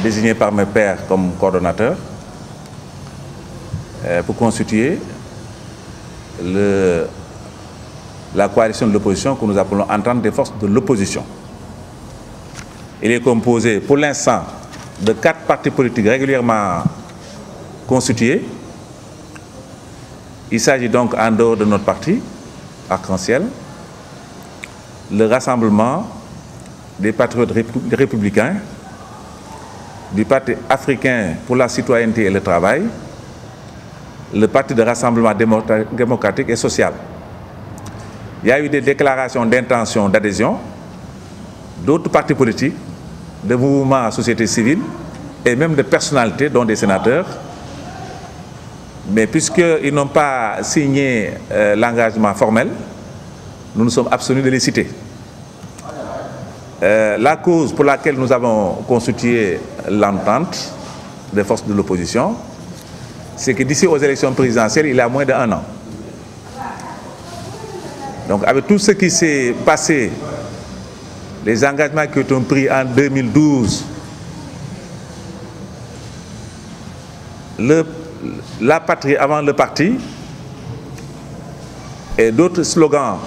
désigné par mes pairs comme coordonnateur pour constituer la coalition de l'opposition que nous appelons Entente des forces de l'opposition. Il est composé pour l'instant de 4 partis politiques régulièrement constitués. Il s'agit donc en dehors de notre parti, Arc-en-Ciel, le Rassemblement des patriotes républicains, du Parti africain pour la citoyenneté et le travail, le Parti de rassemblement démocratique et social. Il y a eu des déclarations d'intention d'adhésion d'autres partis politiques, de mouvements à société civile et même de personnalités, dont des sénateurs. Mais puisqu'ils n'ont pas signé l'engagement formel, nous nous sommes abstenus de les citer. La cause pour laquelle nous avons constitué l'entente des forces de l'opposition, c'est que d'ici aux élections présidentielles, il y a moins d'1 an. Donc avec tout ce qui s'est passé, les engagements qui ont été pris en 2012, la patrie avant le parti, et d'autres slogans,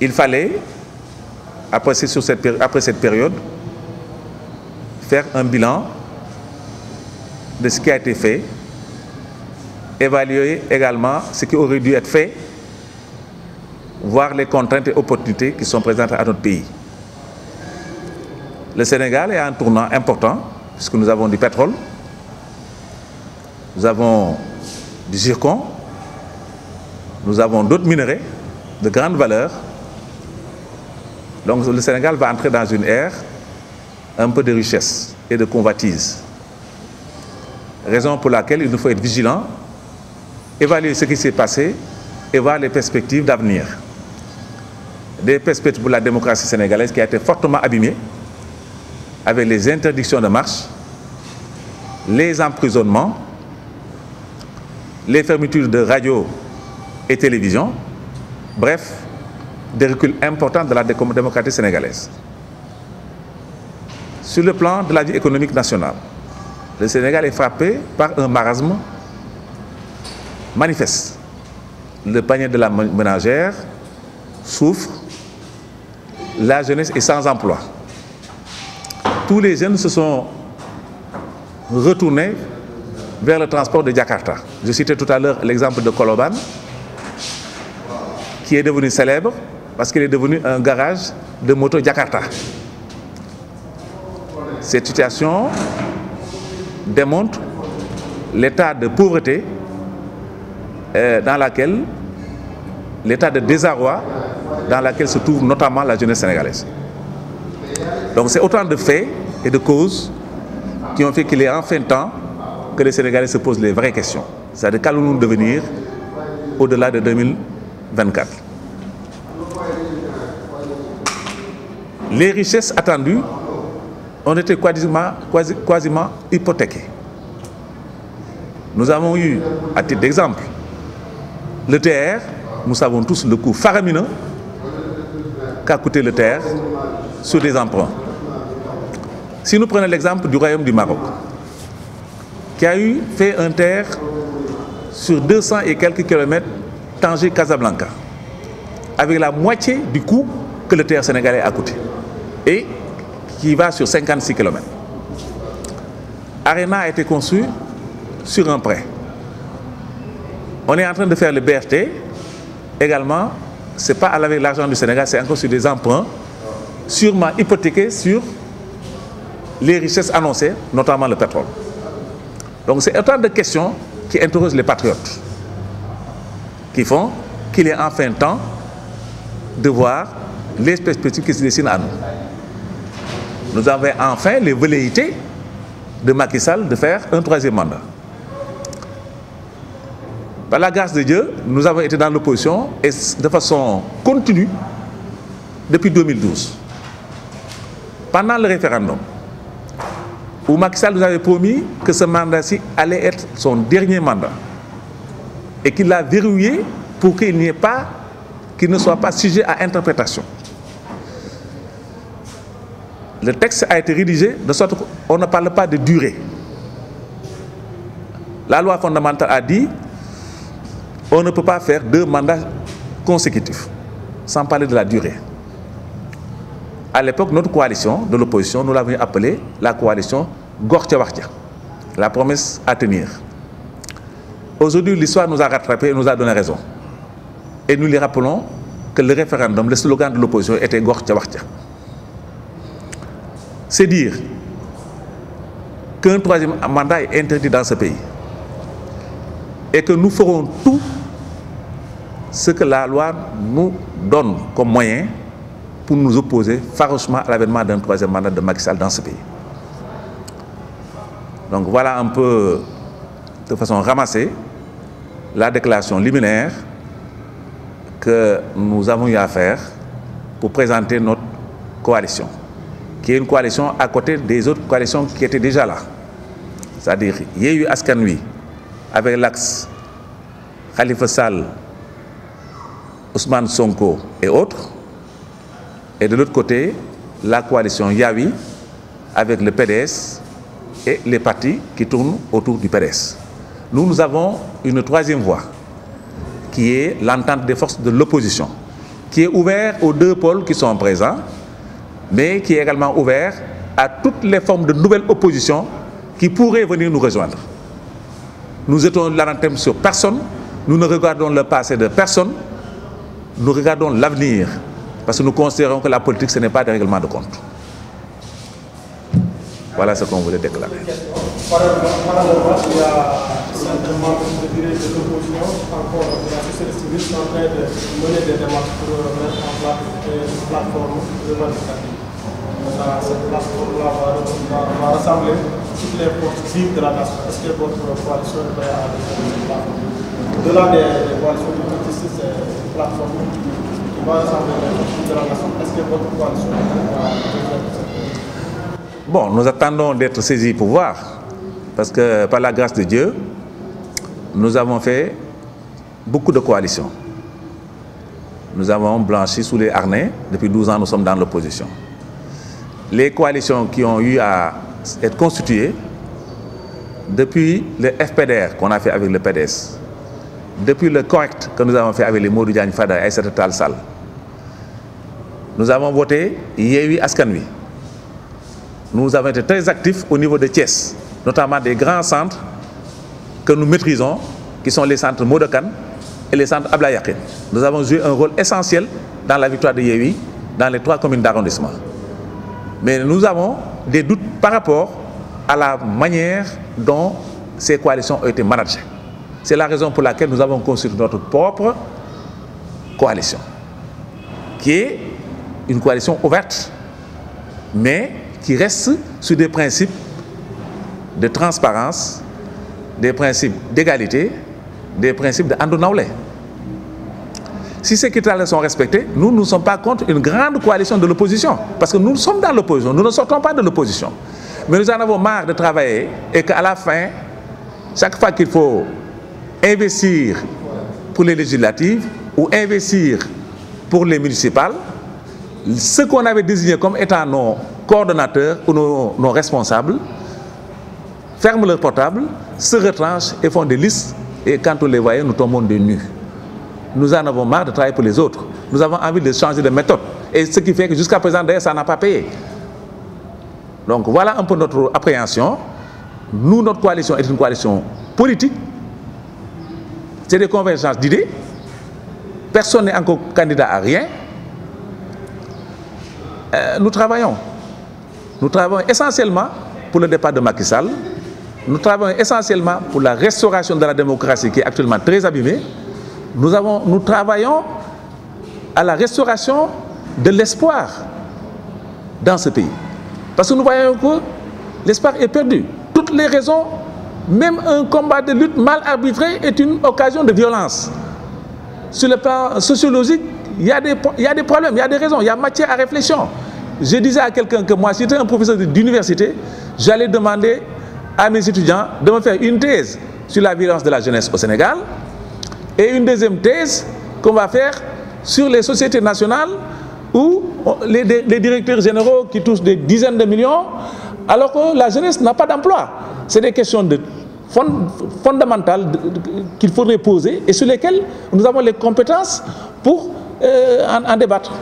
il fallait, après cette période, faire un bilan de ce qui a été fait, évaluer également ce qui aurait dû être fait, voir les contraintes et opportunités qui sont présentes à notre pays. Le Sénégal est à un tournant important, puisque nous avons du pétrole, nous avons du zircon, nous avons d'autres minerais de grande valeur. Donc le Sénégal va entrer dans une ère un peu de richesse et de convoitise. Raison pour laquelle il nous faut être vigilants, évaluer ce qui s'est passé et voir les perspectives d'avenir. Des perspectives pour la démocratie sénégalaise qui a été fortement abîmée avec les interdictions de marche, les emprisonnements, les fermetures de radio et télévision, bref, des reculs importants de la démocratie sénégalaise. Sur le plan de la vie économique nationale, le Sénégal est frappé par un marasme manifeste. Le panier de la ménagère souffre, la jeunesse est sans emploi. Tous les jeunes se sont retournés vers le transport de Jakarta. Je citais tout à l'heure l'exemple de Koloban, qui est devenu célèbre parce qu'il est devenu un garage de moto Jakarta. Cette situation démontre l'état de pauvreté dans laquelle, l'état de désarroi dans laquelle se trouve notamment la jeunesse sénégalaise. Donc c'est autant de faits et de causes qui ont fait qu'il est enfin temps que les Sénégalais se posent les vraies questions. C'est-à-dire qu'allons-nous devenir au-delà de 2024. Les richesses attendues ont été quasiment hypothéquées. Nous avons eu, à titre d'exemple, le TR, nous savons tous le coût faramineux qu'a coûté le TR sur des emprunts. Si nous prenons l'exemple du Royaume du Maroc, qui a fait un TR sur 200 et quelques kilomètres Tanger-Casablanca, avec la moitié du coût que le TR sénégalais a coûté, et qui va sur 56 km. Arena a été conçu sur un prêt. On est en train de faire le BRT, également, ce n'est pas avec l'argent du Sénégal, c'est encore sur des emprunts, sûrement hypothéqués sur les richesses annoncées, notamment le pétrole. Donc c'est autant de questions qui interrogent les patriotes, qui font qu'il est enfin temps de voir les perspectives qui se dessinent à nous. Nous avons enfin les velléités de Macky Sall de faire un 3e mandat. Par la grâce de Dieu, nous avons été dans l'opposition et de façon continue depuis 2012. Pendant le référendum, où Macky Sall nous avait promis que ce mandat-ci allait être son dernier mandat et qu'il l'a verrouillé pour qu'il ne soit pas sujet à interprétation. le texte a été rédigé de sorte qu'on ne parle pas de durée. La loi fondamentale a dit on ne peut pas faire 2 mandats consécutifs, sans parler de la durée. À l'époque, notre coalition de l'opposition, nous l'avions appelée la coalition Gortia Wartia, la promesse à tenir. Aujourd'hui, l'histoire nous a rattrapés et nous a donné raison. Et nous lui rappelons que le référendum, le slogan de l'opposition était Gortia Wartia. C'est dire qu'un 3e mandat est interdit dans ce pays et que nous ferons tout ce que la loi nous donne comme moyen pour nous opposer farouchement à l'avènement d'un 3e mandat de Macky Sall dans ce pays. Donc voilà un peu, de façon ramassée, la déclaration liminaire que nous avons eu à faire pour présenter notre coalition, qui est une coalition à côté des autres coalitions qui étaient déjà là. C'est-à-dire Yewwi Askan Wi avec l'axe Khalifa Sall, Ousmane Sonko et autres. Et de l'autre côté, la coalition Yewwi avec le PDS et les partis qui tournent autour du PDS. Nous avons une 3e voie, qui est l'entente des forces de l'opposition, qui est ouverte aux 2 pôles qui sont présents, mais qui est également ouvert à toutes les formes de nouvelles oppositions qui pourraient venir nous rejoindre. Nous étions l'anathème sur personne, nous ne regardons le passé de personne, nous regardons l'avenir, parce que nous considérons que la politique, ce n'est pas des règlements de compte. Voilà ce qu'on voulait déclarer. Parallèlement, il y a certains membres de l'opposition, encore de la société civile, qui sont en train de mener des démarches pour mettre en place une plateforme revendicative. Cette plateforme-là va rassembler toutes les forces vives de la nation. Est-ce que votre coalition est prête à cette plateforme? Au-delà des coalitions de justice, c'est une plateforme qui va rassembler les forces vives de la nation. Est-ce que votre coalition est prête à cette? Bon, nous attendons d'être saisis pour voir, parce que par la grâce de Dieu, nous avons fait beaucoup de coalitions. Nous avons blanchi sous les harnais. Depuis 12 ans, nous sommes dans l'opposition. Les coalitions qui ont eu à être constituées, depuis le FPDR qu'on a fait avec le PDS, depuis le CORRECT que nous avons fait avec les Modou Diagne Fada et Aïssata Tall Sall, nous avons voté Yewwi Askan Wi. Nous avons été très actifs au niveau de Thiès, notamment des grands centres que nous maîtrisons, qui sont les centres Modokan et les centres Ablaye Yakhine. Nous avons joué un rôle essentiel dans la victoire de Yewwi dans les 3 communes d'arrondissement. Mais nous avons des doutes par rapport à la manière dont ces coalitions ont été managées. C'est la raison pour laquelle nous avons constitué notre propre coalition, qui est une coalition ouverte, mais qui reste sur des principes de transparence, des principes d'égalité, des principes de àndu nawle. Si ces critères sont respectés, nous ne sommes pas contre une grande coalition de l'opposition, parce que nous sommes dans l'opposition, nous ne sortons pas de l'opposition. Mais nous en avons marre de travailler et qu'à la fin, chaque fois qu'il faut investir pour les législatives ou investir pour les municipales, ce qu'on avait désigné comme étant nos coordonnateurs ou nos responsables ferment leur portable, se retranchent et font des listes, et quand on les voyait, nous tombons des nues. Nous en avons marre de travailler pour les autres. Nous avons envie de changer de méthode. Et ce qui fait que jusqu'à présent, d'ailleurs, ça n'a pas payé. Donc voilà un peu notre appréhension. Nous, notre coalition est une coalition politique. C'est des convergences d'idées. Personne n'est encore candidat à rien. Nous travaillons. Nous travaillons essentiellement pour le départ de Macky Sall. Nous travaillons essentiellement pour la restauration de la démocratie qui est actuellement très abîmée. Nous travaillons à la restauration de l'espoir dans ce pays. Parce que nous voyons que l'espoir est perdu. Toutes les raisons, même un combat de lutte mal arbitré est une occasion de violence. Sur le plan sociologique, il y a des problèmes, il y a des raisons, il y a matière à réflexion. Je disais à quelqu'un que moi, si j'étais un professeur d'université, j'allais demander à mes étudiants de me faire une thèse sur la violence de la jeunesse au Sénégal et une deuxième thèse qu'on va faire sur les sociétés nationales ou les directeurs généraux qui touchent des dizaines de millions, alors que la jeunesse n'a pas d'emploi. C'est des questions fondamentales qu'il faudrait poser et sur lesquelles nous avons les compétences pour en débattre.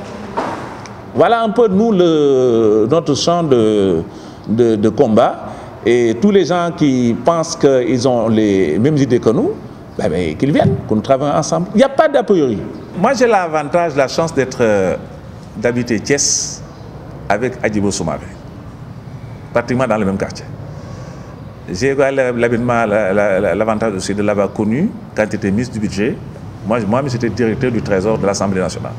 Voilà un peu, nous, notre champ de combat. Et tous les gens qui pensent qu'ils ont les mêmes idées que nous, qu'ils viennent, que nous travaillons ensemble. Il n'y a pas d'a priori. Moi, j'ai l'avantage, la chance d'habiter Thiès avec Hadjibou Soumaré, pratiquement dans le même quartier. J'ai l'avantage aussi de l'avoir connu quand il était ministre du budget. Moi j'étais directeur du Trésor de l'Assemblée nationale.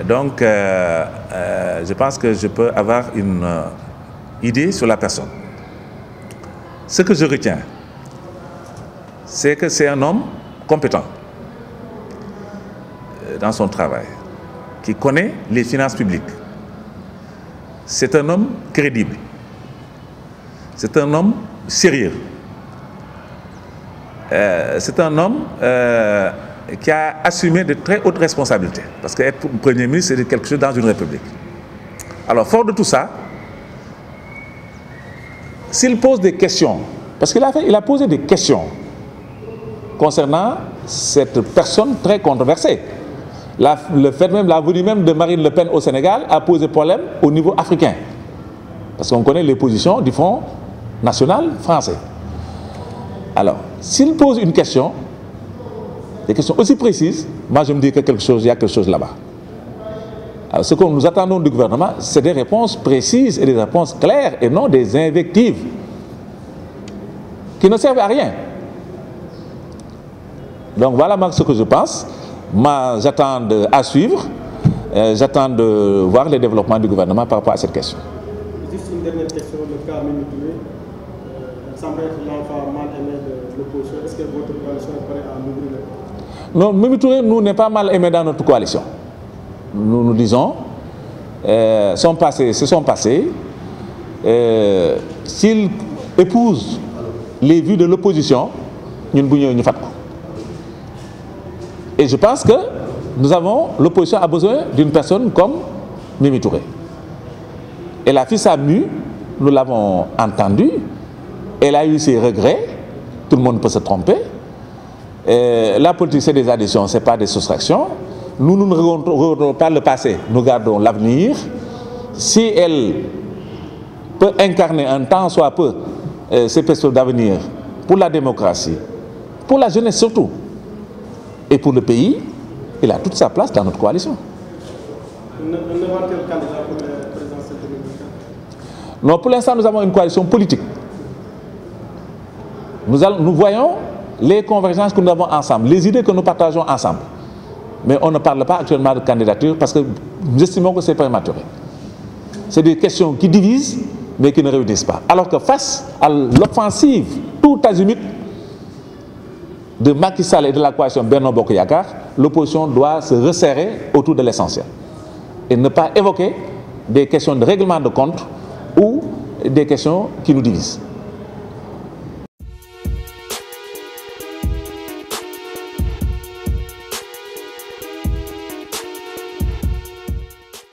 Donc, je pense que je peux avoir une idée sur la personne. Ce que je retiens, c'est que c'est un homme compétent dans son travail, qui connaît les finances publiques. C'est un homme crédible. C'est un homme sérieux. C'est un homme qui a assumé de très hautes responsabilités. Parce qu'être Premier ministre, c'est quelque chose dans une république. Alors, fort de tout ça, s'il pose des questions, parce qu'il a posé des questions concernant cette personne très controversée. Le fait même, la venue même de Marine Le Pen au Sénégal a posé problème au niveau africain. Parce qu'on connaît les positions du Front national français. Alors, s'il pose une question, des questions aussi précises, moi je me dis qu'il y a quelque chose là-bas. Alors, ce que nous attendons du gouvernement, c'est des réponses précises et des réponses claires et non des invectives qui ne servent à rien. Donc voilà moi ce que je pense. Moi j'attends à suivre, j'attends de voir les développements du gouvernement par rapport à cette question. Juste une dernière question, le cas Mimi Touré, semble être l'enfant mal aimé de l'opposition. Est-ce que votre coalition est prête à ouvrir les portes? Non, Mimi Touré, nous, n'est pas mal aimé dans notre coalition. Nous disons, son passé, c'est son passé. S'il épouse les vues de l'opposition, nous ne faisons pas. Et je pense que l'opposition a besoin d'une personne comme Mimi Touré. Elle a fait sa mue, nous l'avons entendu, elle a eu ses regrets, tout le monde peut se tromper. La politique, c'est des additions, ce n'est pas des soustractions. Nous ne regardons pas le passé, nous gardons l'avenir. Si elle peut incarner un temps soit peu ces perspectives d'avenir pour la démocratie, pour la jeunesse surtout, et pour le pays, elle a toute sa place dans notre coalition. Un éventuel candidat pour la présidentielle 2024? Non, pour l'instant, nous avons une coalition politique. Nous voyons les convergences que nous avons ensemble, les idées que nous partageons ensemble. Mais on ne parle pas actuellement de candidature parce que nous estimons que c'est prématuré. C'est des questions qui divisent, mais qui ne réunissent pas. Alors que face à l'offensive tout azimut de Macky Sall et de la coalition Benno Bokk Yakaar, l'opposition doit se resserrer autour de l'essentiel et ne pas évoquer des questions de règlement de compte ou des questions qui nous divisent.